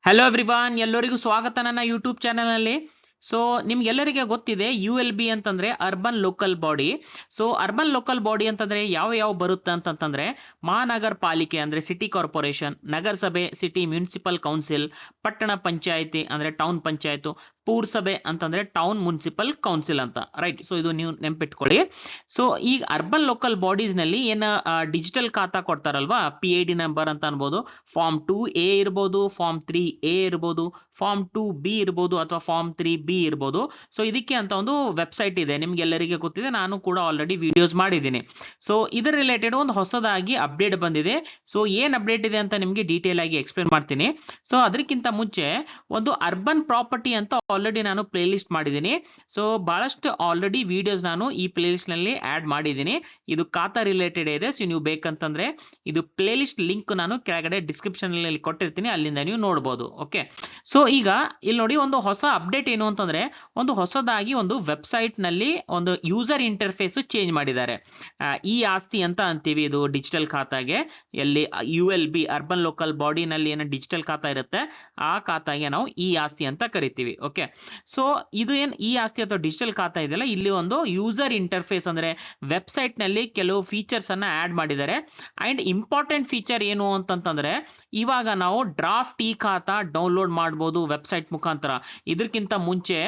Hello everyone, ಎಲ್ಲರಿಗೂ ಸ್ವಾಗತ ನನ್ನ ಯೂಟ್ಯೂಬ್ ಚಾನಲ್ನಲ್ಲಿ. ಸೊ ನಿಮ್ಗೆಲ್ಲರಿಗೆ ಗೊತ್ತಿದೆ ULB ಅಂತಂದ್ರೆ urban local body. So urban local body ಅಂತಂದ್ರೆ ಯಾವ ಬರುತ್ತೆ ಅಂತಂತಂದ್ರೆ ಮಹಾನಗರ ಪಾಲಿಕೆ ಅಂದ್ರೆ ಸಿಟಿ ಕಾರ್ಪೊರೇಷನ್, ನಗರಸಭೆ ಸಿಟಿ ಮುನ್ಸಿಪಲ್ ಕೌನ್ಸಿಲ್, ಪಟ್ಟಣ ಪಂಚಾಯತಿ ಅಂದ್ರೆ ಟೌನ್ ಪಂಚಾಯತ್, ಪೂರಸಭೆ ಅಂತಂದ್ರೆ ಟೌನ್ ಮುನ್ಸಿಪಲ್ ಕೌನ್ಸಿಲ್ ಅಂತ, ರೈಟ್. ಸೊ ಇದು ನೀವು ನೆನ್ಪಿಟ್ಕೊಳ್ಳಿ. ಸೊ ಈಗ ಅರ್ಬನ್ ಲೋಕಲ್ ಬಾಡೀಸ್ ನಲ್ಲಿ ಏನ ಡಿಜಿಟಲ್ ಖಾತಾ ಕೊಡ್ತಾರಲ್ವಾ, PID ನಂಬರ್ ಅಂತ ಅನ್ಬೋದು, ಫಾರ್ಮ್ 2A ಇರ್ಬೋದು, ಫಾರ್ಮ್ 3A ಇರ್ಬೋದು, ಫಾರ್ಮ್ 2B ಇರ್ಬೋದು ಅಥವಾ ಫಾರ್ಮ್ 3B ಇರ್ಬೋದು. ಸೊ ಇದಕ್ಕೆ ಅಂತ ಒಂದು ವೆಬ್ಸೈಟ್ ಇದೆ, ನಿಮ್ಗೆಲ್ಲರಿಗೆ ಗೊತ್ತಿದೆ, ನಾನು ಕೂಡ ಆಲ್ರೆಡಿ ವಿಡಿಯೋಸ್ ಮಾಡಿದ್ದೀನಿ. ಸೊ ಇದರ ರಿಲೇಟೆಡ್ ಒಂದು ಹೊಸದಾಗಿ ಅಪ್ಡೇಟ್ ಬಂದಿದೆ. ಸೊ ಏನ್ ಅಪ್ಡೇಟ್ ಇದೆ ಅಂತ ನಿಮ್ಗೆ ಡೀಟೇಲ್ ಆಗಿ ಎಕ್ಸ್ಪ್ಲೇನ್ ಮಾಡ್ತೀನಿ. ಸೊ ಅದಕ್ಕಿಂತ ಮುಂಚೆ ಒಂದು ಅರ್ಬನ್ ಪ್ರಾಪರ್ಟಿ ಅಂತ ಆಲ್ರೆಡಿ ನಾನು ಪ್ಲೇ ಲಿಸ್ಟ್ ಮಾಡಿದ್ದೀನಿ. ಸೊ ಬಹಳಷ್ಟು ಆಲ್ರೆಡಿ ವಿಡಿಯೋಸ್ ನಾನು ಈ ಪ್ಲೇ ಲಿಸ್ಟ್ ನಲ್ಲಿ ಆಡ್ ಮಾಡಿದ್ದೀನಿ. ಇದು ಖಾತಾ ರಿಲೇಟೆಡ್ ಇದೆ. ಸೊ ನೀವು ಬೇಕಂತಂದ್ರೆ ಇದು ಪ್ಲೇ ಲಿಸ್ಟ್ ಲಿಂಕ್ ನಾನು ಕೆಳಗಡೆ ಡಿಸ್ಕ್ರಿಪ್ಷನ್ ನಲ್ಲಿ ಕೊಟ್ಟಿರ್ತೀನಿ, ಅಲ್ಲಿಂದ ನೀವು ನೋಡಬಹುದು. ಓಕೆ. ಸೊ ಈಗ ಇಲ್ಲಿ ನೋಡಿ, ಒಂದು ಹೊಸ ಅಪ್ಡೇಟ್ ಏನು ಅಂತಂದ್ರೆ ಒಂದು ಹೊಸದಾಗಿ ಒಂದು ವೆಬ್ಸೈಟ್ ನಲ್ಲಿ ಒಂದು ಯೂಸರ್ ಇಂಟರ್ಫೇಸ್ ಚೇಂಜ್ ಮಾಡಿದ್ದಾರೆ. ಈ ಆಸ್ತಿ ಅಂತ ಅಂತೀವಿ, ಇದು ಡಿಜಿಟಲ್ ಖಾತಾಗೆ. ಎಲ್ಲಿ ULB ಅರ್ಬನ್ ಲೋಕಲ್ ಬಾಡಿ ನಲ್ಲಿ ಏನು ಡಿಜಿಟಲ್ ಖಾತಾ ಇರುತ್ತೆ ಆ ಖಾತಾಗೆ ನಾವು ಈ ಆಸ್ತಿ ಅಂತ ಕರಿತೀವಿ. ಓಕೆ. ಸೊ ಇದು ಏನ್ ಈ ಆಸ್ತಿ ಅಥವಾ ಡಿಜಿಟಲ್ ಖಾತಾ ಇದೆಯಲ್ಲ, ಇಲ್ಲಿ ಒಂದು ಯೂಸರ್ ಇಂಟರ್ಫೇಸ್ ಅಂದ್ರೆ ವೆಬ್ಸೈಟ್ ನಲ್ಲಿ ಕೆಲವು ಫೀಚರ್ಸ್ ಅನ್ನ ಆಡ್ ಮಾಡಿದ್ದಾರೆ. ಅಂಡ್ ಇಂಪಾರ್ಟೆಂಟ್ ಫೀಚರ್ ಏನು ಅಂತಂತಂದ್ರೆ ಇವಾಗ ನಾವು ಡ್ರಾಫ್ಟ್ ಈ ಖಾತಾ ಡೌನ್ಲೋಡ್ ಮಾಡಬಹುದು ವೆಬ್ಸೈಟ್ ಮುಖಾಂತರ. ಇದಕ್ಕಿಂತ ಮುಂಚೆ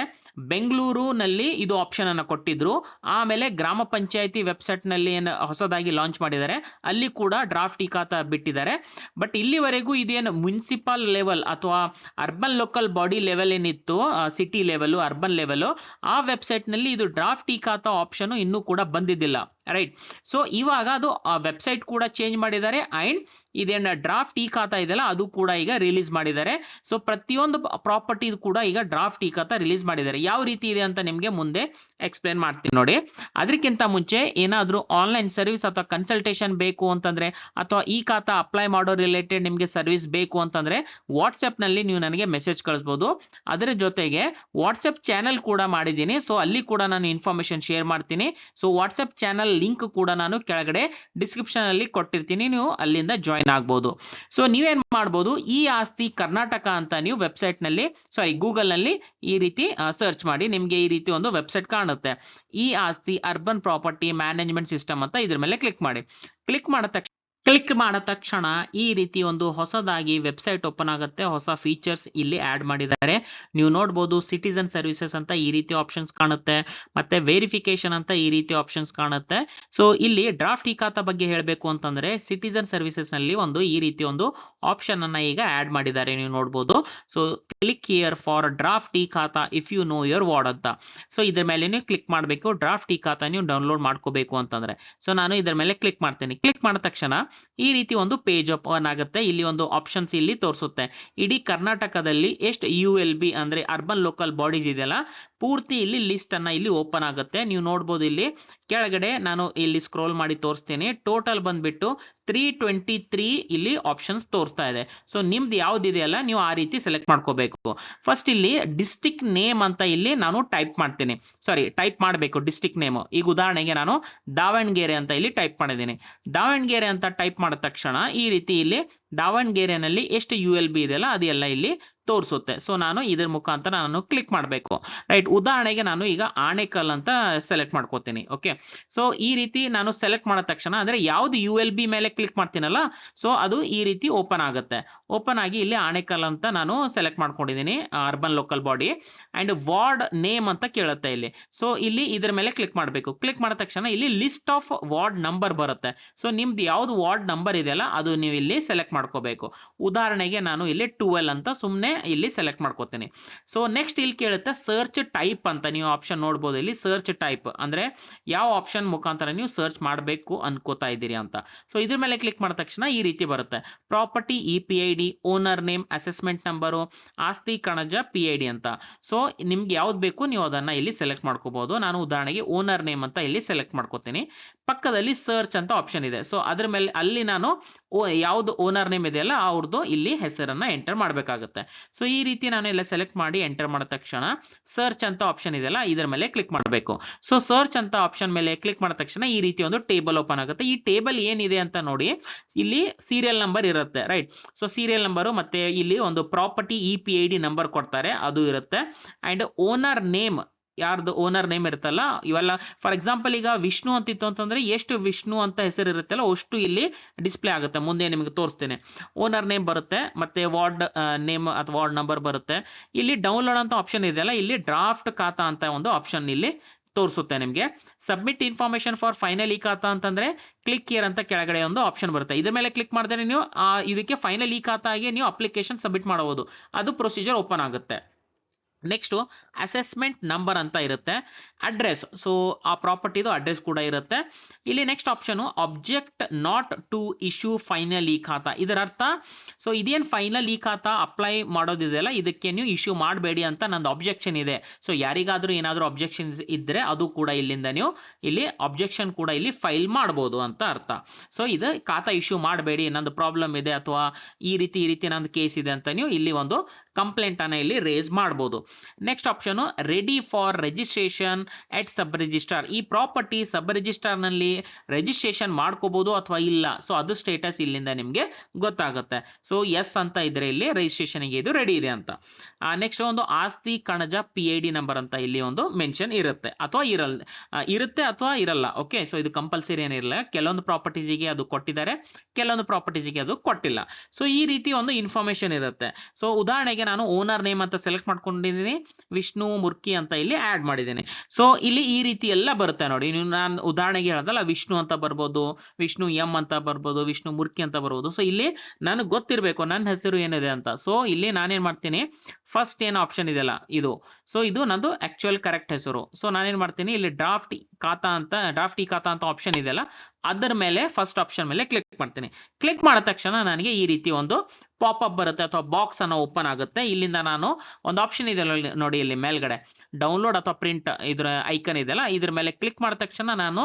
ಬೆಂಗಳೂರು ನಲ್ಲಿ ಇದು ಆಪ್ಷನ್ ಅನ್ನ ಕೊಟ್ಟಿದ್ರು, ಆಮೇಲೆ ಗ್ರಾಮ ಪಂಚಾಯತಿ ವೆಬ್ಸೈಟ್ ನಲ್ಲಿ ಏನು ಹೊಸದಾಗಿ ಲಾಂಚ್ ಮಾಡಿದ್ದಾರೆ ಅಲ್ಲಿ ಕೂಡ ಡ್ರಾಫ್ಟ್ ಈ ಖಾತಾ ಬಿಟ್ಟಿದ್ದಾರೆ. ಬಟ್ ಇಲ್ಲಿವರೆಗೂ ಇದೇನು ಮುನ್ಸಿಪಲ್ ಲೆವೆಲ್ ಅಥವಾ ಅರ್ಬನ್ ಲೋಕಲ್ ಬಾಡಿ ಲೆವೆಲ್ ಏನಿತ್ತು, ಸಿಟಿ ಲೆವೆಲ್ ಅರ್ಬನ್ ಲೆವೆಲ್, ಆ ವೆಬ್ಸೈಟ್ ನಲ್ಲಿ ಇದು ಡ್ರಾಫ್ಟ್ ಈ ಖಾತಾ ಆಪ್ಷನ್ ಇನ್ನೂ ಕೂಡ ಬಂದಿದ್ದಿಲ್ಲ, ರೈಟ್. ಸೊ ಇವಾಗ ಅದು ವೆಬ್ಸೈಟ್ ಕೂಡ ಚೇಂಜ್ ಮಾಡಿದ್ದಾರೆ ಅಂಡ್ ಇದೇನ ಡ್ರಾಫ್ಟ್ ಈ ಖಾತಾ ಇದೆಯಲ್ಲ ಅದು ಕೂಡ ಈಗ ರಿಲೀಸ್ ಮಾಡಿದ್ದಾರೆ. ಸೊ ಪ್ರತಿಯೊಂದು ಪ್ರಾಪರ್ಟಿ ಕೂಡ ಈಗ ಡ್ರಾಫ್ಟ್ ಈ ಖಾತಾ ರಿಲೀಸ್ ಮಾಡಿದ್ದಾರೆ. ಯಾವ ರೀತಿ ಇದೆ ಅಂತ ನಿಮ್ಗೆ ಮುಂದೆ ಎಕ್ಸ್ಪ್ಲೇನ್ ಮಾಡ್ತೀನಿ ನೋಡಿ. ಅದಕ್ಕಿಂತ ಮುಂಚೆ ಏನಾದ್ರೂ ಆನ್ಲೈನ್ ಸರ್ವಿಸ್ ಅಥವಾ ಕನ್ಸಲ್ಟೇಷನ್ ಬೇಕು ಅಂತಂದ್ರೆ ಅಥವಾ ಈ ಖಾತಾ ಅಪ್ಲೈ ಮಾಡೋ ರಿಲೇಟೆಡ್ ನಿಮ್ಗೆ ಸರ್ವಿಸ್ ಬೇಕು ಅಂತಂದ್ರೆ ವಾಟ್ಸ್ಆಪ್ ನಲ್ಲಿ ನೀವು ನನಗೆ ಮೆಸೇಜ್ ಕಳಿಸಬಹುದು. ಅದರ ಜೊತೆಗೆ ವಾಟ್ಸ್ಆಪ್ ಚಾನೆಲ್ ಕೂಡ ಮಾಡಿದ್ದೀನಿ, ಸೊ ಅಲ್ಲಿ ಕೂಡ ನಾನು ಇನ್ಫಾರ್ಮೇಶನ್ ಶೇರ್ ಮಾಡ್ತೀನಿ. ಸೊ ವಾಟ್ಸ್ಆಪ್ ಚಾನೆಲ್ ಲಿಂಕ್ ಕೂಡ ನಾನು ಕೆಳಗಡೆ ಡಿಸ್ಕ್ರಿಪ್ಷನ್ ಅಲ್ಲಿ ಕೊಟ್ಟಿರ್ತೀನಿ, ನೀವು ಅಲ್ಲಿಂದ ಜಾಯಿನ್ ಆಗಬಹುದು. ಸೊ ನೀವೇನ್ ಮಾಡಬಹುದು, ಈ ಆಸ್ತಿ ಕರ್ನಾಟಕ ಅಂತ ನೀವು ವೆಬ್ಸೈಟ್ ನಲ್ಲಿ ಗೂಗಲ್ ನಲ್ಲಿ ಈ ರೀತಿ ಸರ್ಚ್ ಮಾಡಿ, ನಿಮ್ಗೆ ಈ ರೀತಿ ಒಂದು ವೆಬ್ಸೈಟ್ ಕಾಣುತ್ತೆ. ಈ ಆಸ್ತಿ ಅರ್ಬನ್ ಪ್ರಾಪರ್ಟಿ ಮ್ಯಾನೇಜ್ಮೆಂಟ್ ಸಿಸ್ಟಮ್ ಅಂತ ಇದ್ರ ಮೇಲೆ ಕ್ಲಿಕ್ ಮಾಡಿ. ಕ್ಲಿಕ್ ಮಾಡಿದ ತಕ್ಷಣ ಈ ರೀತಿ ಒಂದು ಹೊಸದಾಗಿ ವೆಬ್ಸೈಟ್ ಓಪನ್ ಆಗುತ್ತೆ. ಹೊಸ ಫೀಚರ್ಸ್ ಇಲ್ಲಿ ಆಡ್ ಮಾಡಿದ್ದಾರೆ, ನೀವು ನೋಡಬಹುದು. ಸಿಟಿಸನ್ ಸರ್ವಿಸಸ್ ಅಂತ ಈ ರೀತಿ ಆಪ್ಷನ್ಸ್ ಕಾಣುತ್ತೆ, ಮತ್ತೆ ವೆರಿಫಿಕೇಶನ್ ಅಂತ ಈ ರೀತಿ ಆಪ್ಷನ್ಸ್ ಕಾಣುತ್ತೆ. ಸೊ ಇಲ್ಲಿ ಡ್ರಾಫ್ಟ್ ಈ ಖಾತಾ ಬಗ್ಗೆ ಹೇಳಬೇಕು ಅಂತಂದ್ರೆ ಸಿಟಿಸನ್ ಸರ್ವಿಸಸ್ ನಲ್ಲಿ ಒಂದು ಈ ರೀತಿ ಒಂದು ಆಪ್ಷನ್ ಅನ್ನ ಈಗ ಆಡ್ ಮಾಡಿದ್ದಾರೆ, ನೀವು ನೋಡಬಹುದು. So click here for draft e khata if you know your ward ಅಂತ. ಸೊ ಇದ್ರ ಮೇಲೆ ನೀವು ಕ್ಲಿಕ್ ಮಾಡಬೇಕು, ಡ್ರಾಫ್ಟ್ ಈ ಖಾತಾ ನೀವು ಡೌನ್ಲೋಡ್ ಮಾಡ್ಕೋಬೇಕು ಅಂತಂದ್ರೆ. ಸೊ ನಾನು ಇದ್ರ ಮೇಲೆ ಕ್ಲಿಕ್ ಮಾಡ್ತೀನಿ. ಕ್ಲಿಕ್ ಮಾಡಿದ ತಕ್ಷಣ ಈ ರೀತಿ ಒಂದು ಪೇಜ್ ಓಪನ್ ಆಗುತ್ತೆ. ಇಲ್ಲಿ ಒಂದು ಆಪ್ಷನ್ಸ್ ಇಲ್ಲಿ ತೋರಿಸುತ್ತೆ. ಇಡೀ ಕರ್ನಾಟಕದಲ್ಲಿ ಎಷ್ಟು ULB ಅಂದ್ರೆ ಅರ್ಬನ್ ಲೋಕಲ್ ಬಾಡೀಸ್ ಇದೆಯಲ್ಲ ಪೂರ್ತಿ ಇಲ್ಲಿ ಲಿಸ್ಟ್ ಅನ್ನ ಇಲ್ಲಿ ಓಪನ್ ಆಗುತ್ತೆ, ನೀವು ನೋಡಬಹುದು. ಇಲ್ಲಿ ಕೆಳಗಡೆ ನಾನು ಇಲ್ಲಿ ಸ್ಕ್ರೋಲ್ ಮಾಡಿ ತೋರಿಸ್ತೀನಿ. ಟೋಟಲ್ ಬಂದ್ಬಿಟ್ಟು 323 ಇಲ್ಲಿ ಆಪ್ಷನ್ಸ್ ತೋರಿಸ್ತಾ ಇದೆ. ಸೊ ನಿಮ್ದು ಯಾವ್ದಿದೆಯಲ್ಲ ನೀವು ಆ ರೀತಿ ಸೆಲೆಕ್ಟ್ ಮಾಡ್ಕೋಬೇಕು. ಫಸ್ಟ್ ಇಲ್ಲಿ ಡಿಸ್ಟ್ರಿಕ್ಟ್ ನೇಮ್ ಅಂತ ಇಲ್ಲಿ ನಾನು ಟೈಪ್ ಮಾಡಬೇಕು ಡಿಸ್ಟ್ರಿಕ್ಟ್ ನೇಮ್. ಈಗ ಉದಾಹರಣೆಗೆ ನಾನು ದಾವಣಗೆರೆ ಅಂತ ಇಲ್ಲಿ ಟೈಪ್ ಮಾಡಿದ್ದೀನಿ. ದಾವಣಗೆರೆ ಅಂತ ಟೈಪ್ ಮಾಡಿದ ತಕ್ಷಣ ಈ ರೀತಿ ಇಲ್ಲಿ ದಾವಣಗೆರೆನಲ್ಲಿ ಎಷ್ಟು ULB ಇದೆಯಲ್ಲ ಅದೆಲ್ಲ ಇಲ್ಲಿ ತೋರಿಸುತ್ತೆ. ಸೊ ನಾನು ಇದ್ರ ಮುಖಾಂತರ ನಾನು ಕ್ಲಿಕ್ ಮಾಡಬೇಕು, ರೈಟ್. ಉದಾಹರಣೆಗೆ ನಾನು ಈಗ ಆಣೆಕಲ್ ಅಂತ ಸೆಲೆಕ್ಟ್ ಮಾಡ್ಕೋತೀನಿ. ಓಕೆ. ಸೊ ಈ ರೀತಿ ನಾನು ಸೆಲೆಕ್ಟ್ ಮಾಡಿದ ತಕ್ಷಣ ಅಂದ್ರೆ ಯಾವ್ದು ULB ಮೇಲೆ ಕ್ಲಿಕ್ ಮಾಡ್ತೀನಲ್ಲ ಸೊ ಅದು ಈ ರೀತಿ ಓಪನ್ ಆಗುತ್ತೆ. ಓಪನ್ ಆಗಿ ಇಲ್ಲಿ ಆಣೆಕಲ್ ಅಂತ ನಾನು ಸೆಲೆಕ್ಟ್ ಮಾಡ್ಕೊಂಡಿದ್ದೀನಿ, urban local body. And ward name ಅಂತ ಕೇಳುತ್ತೆ ಇಲ್ಲಿ. ಸೊ ಇಲ್ಲಿ ಇದ್ರ ಮೇಲೆ ಕ್ಲಿಕ್ ಮಾಡಬೇಕು. ಕ್ಲಿಕ್ ಮಾಡಿದ ತಕ್ಷಣ ಇಲ್ಲಿ ಲಿಸ್ಟ್ ಆಫ್ ವಾರ್ಡ್ ನಂಬರ್ ಬರುತ್ತೆ. ಸೊ ನಿಮ್ದು ಯಾವ್ದು ವಾರ್ಡ್ ನಂಬರ್ ಇದೆಯಲ್ಲ ಅದು ನೀವು ಇಲ್ಲಿ ಸೆಲೆಕ್ಟ್ ಮಾಡ್ಕೋಬೇಕು. ಉದಾಹರಣೆಗೆ ನಾನು ಇಲ್ಲಿ 12 ಅಂತ ಸುಮ್ನೆ ಇಲ್ಲಿ ಸೆಲೆಕ್ಟ್ ಮಾಡ್ಕೋತೀನಿ. ಸೊ ನೆಕ್ಸ್ಟ್ ಇಲ್ಲಿ ಕೇಳುತ್ತೆ ಸರ್ಚ್ ಟೈಪ್ ಅಂತ, ನೀವು ಆಪ್ಷನ್ ನೋಡಬಹುದು. ಇಲ್ಲಿ ಸರ್ಚ್ ಟೈಪ್ ಅಂದ್ರೆ ಯಾವ ಆಪ್ಷನ್ ಮುಖಾಂತರ ನೀವು ಸರ್ಚ್ ಮಾಡಬೇಕು ಅನ್ಕೋತಾ ಇದ್ದೀರಿ ಅಂತ. ಸೊ ಇದ್ರ ಮೇಲೆ ಕ್ಲಿಕ್ ಮಾಡಿದ ತಕ್ಷಣ ಈ ರೀತಿ ಬರುತ್ತೆ. Property EPID, owner name, assessment number, ಆಸ್ತಿ ಕಣಜ PID ಅಂತ. ಸೊ ನಿಮ್ಗೆ ಯಾವ್ದು ಬೇಕು ನೀವು ಅದನ್ನ ಇಲ್ಲಿ ಸೆಲೆಕ್ಟ್ ಮಾಡ್ಕೋಬಹುದು. ನಾನು ಉದಾಹರಣೆಗೆ ಓನರ್ ನೇಮ್ ಅಂತ ಇಲ್ಲಿ ಸೆಲೆಕ್ಟ್ ಮಾಡ್ಕೋತೀನಿ. ಪಕ್ಕದಲ್ಲಿ ಸರ್ಚ್ ಅಂತ ಆಪ್ಷನ್ ಇದೆ. ಸೊ ಅದ್ರ ಮೇಲೆ ಅಲ್ಲಿ ನಾನು ಯಾವ್ದು ಓನರ್ ನೇಮ್ ಇದೆಯಲ್ಲ ಅವ್ರದ್ದು ಇಲ್ಲಿ ಹೆಸರನ್ನ ಎಂಟರ್ ಮಾಡಬೇಕಾಗುತ್ತೆ. ಸೊ ಈ ರೀತಿ ನಾನು ಎಲ್ಲ ಸೆಲೆಕ್ಟ್ ಮಾಡಿ ಎಂಟರ್ ಮಾಡಿದ ತಕ್ಷಣ ಸರ್ಚ್ ಅಂತ ಆಪ್ಷನ್ ಇದೆಯಲ್ಲ ಇದರ ಮೇಲೆ ಕ್ಲಿಕ್ ಮಾಡಬೇಕು. ಸೊ ಸರ್ಚ್ ಅಂತ ಆಪ್ಷನ್ ಮೇಲೆ ಕ್ಲಿಕ್ ಮಾಡಿದ ತಕ್ಷಣ ಈ ರೀತಿ ಒಂದು ಟೇಬಲ್ ಓಪನ್ ಆಗುತ್ತೆ. ಈ ಟೇಬಲ್ ಏನಿದೆ ಅಂತ ನೋಡಿ, ಇಲ್ಲಿ ಸೀರಿಯಲ್ ನಂಬರ್ ಇರುತ್ತೆ, ರೈಟ್. ಸೊ ಸೀರಿಯಲ್ ನಂಬರು ಮತ್ತೆ ಇಲ್ಲಿ ಒಂದು ಪ್ರಾಪರ್ಟಿ EPID ನಂಬರ್ ಕೊಡ್ತಾರೆ, ಅದು ಇರುತ್ತೆ. ಅಂಡ್ ಓನರ್ ನೇಮ್, ಯಾರ್ದು ಓನರ್ ನೇಮ್ ಇರುತ್ತಲ್ಲ ಇವೆಲ್ಲ, ಫಾರ್ ಎಕ್ಸಾಂಪಲ್ ಈಗ ವಿಷ್ಣು ಅಂತಿತ್ತು ಅಂತಂದ್ರೆ ಎಷ್ಟು ವಿಷ್ಣು ಅಂತ ಹೆಸರು ಇರುತ್ತಲ್ಲ ಅಷ್ಟು ಇಲ್ಲಿ ಡಿಸ್ಪ್ಲೇ ಆಗುತ್ತೆ. ಮುಂದೆ ನಿಮಗೆ ತೋರಿಸ್ತೇನೆ. ಓನರ್ ನೇಮ್ ಬರುತ್ತೆ, ಮತ್ತೆ ವಾರ್ಡ್ ನೇಮ್ ಅಥವಾ ವಾರ್ಡ್ ನಂಬರ್ ಬರುತ್ತೆ. ಇಲ್ಲಿ ಡೌನ್ಲೋಡ್ ಅಂತ ಆಪ್ಷನ್ ಇದೆಯಲ್ಲ, ಇಲ್ಲಿ ಡ್ರಾಫ್ಟ್ ಖಾತಾ ಅಂತ ಒಂದು ಆಪ್ಷನ್ ಇಲ್ಲಿ ತೋರಿಸುತ್ತೆ ನಿಮಗೆ. Submit information for final e ಖಾತಾ ಅಂತಂದ್ರೆ ಕ್ಲಿಕ್ ಹಿಯರ್ ಅಂತ ಕೆಳಗಡೆ ಒಂದು ಆಪ್ಷನ್ ಬರುತ್ತೆ. ಇದ್ರ ಮೇಲೆ ಕ್ಲಿಕ್ ಮಾಡಿದ್ರೆ ನೀವು ಇದಕ್ಕೆ ಫೈನಲ್ ಇ ಖಾತಾಗೆ ನೀವು ಅಪ್ಲಿಕೇಶನ್ ಸಬ್ಮಿಟ್ ಮಾಡಬಹುದು. ಅದು ಪ್ರೊಸೀಜರ್ ಓಪನ್ ಆಗುತ್ತೆ. ನೆಕ್ಸ್ಟ್ ಅಸೆಸ್ಮೆಂಟ್ ನಂಬರ್ ಅಂತ ಇರುತ್ತೆ. ಅಡ್ರೆಸ್, ಸೊ ಆ ಪ್ರಾಪರ್ಟಿದು ಅಡ್ರೆಸ್ ಕೂಡ ಇರುತ್ತೆ. ಇಲ್ಲಿ next option object not to issue final e khata. ಇದರ ಅರ್ಥ, ಸೊ ಇದೇನು ಫೈನಲ್ ಇ ಖಾತಾ ಅಪ್ಲೈ ಮಾಡೋದಿದೆಯಲ್ಲ ಇದಕ್ಕೆ ನೀವು ಇಶ್ಯೂ ಮಾಡಬೇಡಿ ಅಂತ ನಂದು ಅಬ್ಜೆಕ್ಷನ್ ಇದೆ. ಸೊ ಯಾರಿಗಾದ್ರೂ ಏನಾದರೂ ಅಬ್ಜೆಕ್ಷನ್ ಇದ್ರೆ ಅದು ಕೂಡ ಇಲ್ಲಿಂದ ನೀವು ಇಲ್ಲಿ ಅಬ್ಜೆಕ್ಷನ್ ಕೂಡ ಇಲ್ಲಿ ಫೈಲ್ ಮಾಡಬಹುದು ಅಂತ ಅರ್ಥ. ಸೊ ಇದು ಖಾತಾ ಇಶ್ಯೂ ಮಾಡಬೇಡಿ, ನಂದು ಪ್ರಾಬ್ಲಮ್ ಇದೆ ಅಥವಾ ಈ ರೀತಿ ನಂದು ಕೇಸ್ ಇದೆ ಅಂತ ನೀವು ಇಲ್ಲಿ ಒಂದು ಕಂಪ್ಲೇಂಟ್ ಅನ್ನ ಇಲ್ಲಿ ರೇಸ್ ಮಾಡಬಹುದು. Next option ready for registration at sub registrar. ಈ ಪ್ರಾಪರ್ಟಿ ಸಬ್ ರಿಜಿಸ್ಟ್ರಾರ್ ನಲ್ಲಿ ರಿಜಿಸ್ಟ್ರೇಷನ್ ಮಾಡ್ಕೋಬಹುದು ಅಥವಾ ಇಲ್ಲ, ಸೊ ಅದು ಸ್ಟೇಟಸ್ ಇಲ್ಲಿಂದ ನಿಮಗೆ ಗೊತ್ತಾಗುತ್ತೆ. ಸೊ ಎಸ್ ಅಂತ ಇದ್ರೆ ಇಲ್ಲಿ ರಿಜಿಸ್ಟ್ರೇಷನ್ ಗೆ ಇದು ರೆಡಿ ಇದೆ ಅಂತ. ನೆಕ್ಸ್ಟ್ ಒಂದು ಆಸ್ತಿ ಕಣಜ PID ನಂಬರ್ ಅಂತ ಇಲ್ಲಿ ಒಂದು ಮೆನ್ಷನ್ ಇರುತ್ತೆ ಅಥವಾ ಇರಲ್ಲ. ಓಕೆ, ಸೊ ಇದು ಕಂಪಲ್ಸರಿ ಏನಿರಲ್ಲ. ಕೆಲವೊಂದು ಪ್ರಾಪರ್ಟೀಸ್ಗೆ ಅದು ಕೊಟ್ಟಿದ್ದಾರೆ, ಕೆಲವೊಂದು ಪ್ರಾಪರ್ಟೀಸ್ಗೆ ಅದು ಕೊಟ್ಟಿಲ್ಲ. ಸೊ ಈ ರೀತಿ ಒಂದು ಇನ್ಫಾರ್ಮೇಶನ್ ಇರುತ್ತೆ. ಸೊ ಉದಾಹರಣೆಗೆ ನಾನು ಓನರ್ ನೇಮ್ ಅಂತ ಸೆಲೆಕ್ಟ್ ಮಾಡ್ಕೊಂಡಿದ್ದೀನಿ, ವಿಷ್ಣು ಮುರ್ಕಿ ಅಂತ ಇಲ್ಲಿ ಆಡ್ ಮಾಡಿದ್ದೀನಿ. ಸೊ ಇಲ್ಲಿ ಈ ರೀತಿ ಎಲ್ಲ ಬರುತ್ತೆ ನೋಡಿ. ನೀವು ನಾನು ಉದಾಹರಣೆಗೆ ಹೇಳ್ದಲ್ಲ, ವಿಷ್ಣು ಅಂತ ಬರ್ಬೋದು, ವಿಷ್ಣು M ಅಂತ ಬರ್ಬೋದು, ವಿಷ್ಣು ಮುರ್ಕಿ ಅಂತ ಬರ್ಬೋದು. ಸೊ ಇಲ್ಲಿ ನನಗೆ ಗೊತ್ತಿರಬೇಕು ನನ್ನ ಹೆಸರು ಏನಿದೆ ಅಂತ. ಸೊ ಇಲ್ಲಿ ನಾನೇನ್ ಮಾಡ್ತೀನಿ, ಫಸ್ಟ್ ಏನು ಆಪ್ಷನ್ ಇದೆಯಲ್ಲ ಇದು, ಸೊ ಇದು ನಂದು ಆಕ್ಚುಯಲ್ ಕರೆಕ್ಟ್ ಹೆಸರು. ಸೊ ನಾನೇನ್ ಮಾಡ್ತೀನಿ, ಇಲ್ಲಿ ಡ್ರಾಫ್ಟ್ ಇ ಖಾತಾ ಅಂತ ಆಪ್ಷನ್ ಇದೆಯಲ್ಲ ಅದರ ಮೇಲೆ ಫಸ್ಟ್ ಆಪ್ಷನ್ ಮೇಲೆ ಕ್ಲಿಕ್ ಮಾಡ್ತೀನಿ. ಕ್ಲಿಕ್ ಮಾಡಿದ ತಕ್ಷಣ ನನಗೆ ಈ ರೀತಿ ಒಂದು ಪಾಪ್ ಬರುತ್ತೆ ಅಥವಾ ಬಾಕ್ಸ್ ಅನ್ನು ಓಪನ್ ಆಗುತ್ತೆ. ಇಲ್ಲಿಂದ ನಾನು ಒಂದು ಆಪ್ಷನ್ ಇದೆ ನೋಡಿ, ಇಲ್ಲಿ ಮೇಲ್ಗಡೆ ಡೌನ್ಲೋಡ್ ಅಥವಾ ಪ್ರಿಂಟ್ ಇದ್ರ ಐಕನ್ ಇದೆಯಲ್ಲ ಇದ್ರ ಮೇಲೆ ಕ್ಲಿಕ್ ಮಾಡಿದ ತಕ್ಷಣ ನಾನು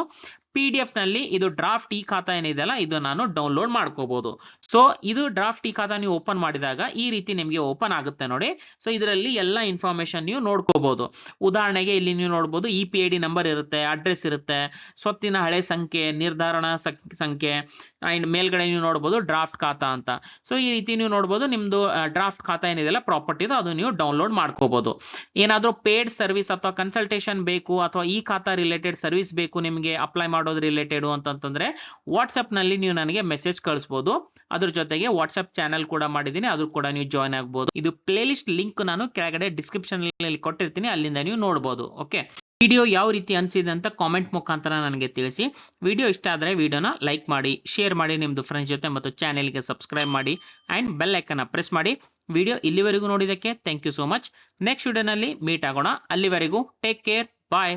PDF ನಲ್ಲಿ ಇದು ಡ್ರಾಫ್ಟ್ ಇ ಖಾತಾ ಏನಿದೆಯಲ್ಲ ಇದು ನಾನು ಡೌನ್ಲೋಡ್ ಮಾಡ್ಕೋಬಹುದು. ಸೊ ಇದು ಡ್ರಾಫ್ಟ್ ಇ ಖಾತಾ ನೀವು ಓಪನ್ ಮಾಡಿದಾಗ ಈ ರೀತಿ ನಿಮಗೆ ಓಪನ್ ಆಗುತ್ತೆ ನೋಡಿ. ಸೊ ಇದರಲ್ಲಿ ಎಲ್ಲ ಇನ್ಫಾರ್ಮೇಶನ್ ನೀವು ನೋಡ್ಕೋಬಹುದು. ಉದಾಹರಣೆಗೆ ಇಲ್ಲಿ ನೀವು ನೋಡಬಹುದು EPID ನಂಬರ್ ಇರುತ್ತೆ, ಅಡ್ರೆಸ್ ಇರುತ್ತೆ, ಸ್ವತ್ತಿನ ಹಳೆ ಸಂಖ್ಯೆ, ನಿರ್ಧಾರಣಾ ಸಂಖ್ಯೆ, ಅಂಡ್ ಮೇಲ್ಗಡೆ ನೀವು ನೋಡಬಹುದು ಡ್ರಾಫ್ಟ್ ಖಾತಾ ಅಂತ. ಸೊ ಈ ರೀತಿ ನೀವು ನೋಡಬಹುದು ನಿಮ್ದು ಡ್ರಾಫ್ಟ್ ಖಾತಾ ಏನಿದೆಯಲ್ಲ ಪ್ರಾಪರ್ಟಿದು ಅದು ನೀವು ಡೌನ್ಲೋಡ್ ಮಾಡ್ಕೋಬಹುದು. ಏನಾದರೂ ಪೇಡ್ ಸರ್ವಿಸ್ ಅಥವಾ ಕನ್ಸಲ್ಟೇಷನ್ ಬೇಕು ಅಥವಾ ಈ ಖಾತಾ ರಿಲೇಟೆಡ್ ಸರ್ವಿಸ್ ಬೇಕು ನಿಮಗೆ ಅಪ್ಲೈ ಮಾಡೋದು ರಿಲೇಟೆಡ್ ಅಂತಂತಂದ್ರೆ ವಾಟ್ಸ್ಆಪ್ ನಲ್ಲಿ ನೀವು ನನಗೆ ಮೆಸೇಜ್ ಕಳಿಸಬಹುದು. ಅದ್ರ ಜೊತೆಗೆ ವಾಟ್ಸ್ಆಪ್ ಚಾನಲ್ ಕೂಡ ಮಾಡಿದ್ದೀನಿ, ಅದು ಕೂಡ ನೀವು ಜಾಯ್ನ್ ಆಗಬಹುದು. ಇದು ಪ್ಲೇ ಲಿಸ್ಟ್ ಲಿಂಕ್ ನಾನು ಕೆಳಗಡೆ ಡಿಸ್ಕ್ರಿಪ್ಷನ್ ಅಲ್ಲಿ ಕೊಟ್ಟಿರ್ತೀನಿ, ಅಲ್ಲಿಂದ ನೀವು ನೋಡಬಹುದು. ಓಕೆ, ವಿಡಿಯೋ ಯಾವ ರೀತಿ ಅನಿಸಿದೆ ಅಂತ ಕಾಮೆಂಟ್ ಮುಖಾಂತರ ನನಗೆ ತಿಳಿಸಿ. ವಿಡಿಯೋ ಇಷ್ಟ ಆದರೆ ವಿಡಿಯೋನ ಲೈಕ್ ಮಾಡಿ, ಶೇರ್ ಮಾಡಿ ನಿಮ್ಮದು ಫ್ರೆಂಡ್ಸ್ ಜೊತೆ, ಮತ್ತು ಚಾನೆಲ್ಗೆ ಸಬ್ಸ್ಕ್ರೈಬ್ ಮಾಡಿ ಆ್ಯಂಡ್ ಬೆಲ್ ಐಕನ್ನ ಪ್ರೆಸ್ ಮಾಡಿ. ವಿಡಿಯೋ ಇಲ್ಲಿವರೆಗೂ ನೋಡಿದ್ದಕ್ಕೆ thank you so much. Next ವಿಡಿಯೋನಲ್ಲಿ ಮೀಟ್ ಆಗೋಣ. ಅಲ್ಲಿವರೆಗೂ ಟೇಕ್ ಕೇರ್, ಬಾಯ್.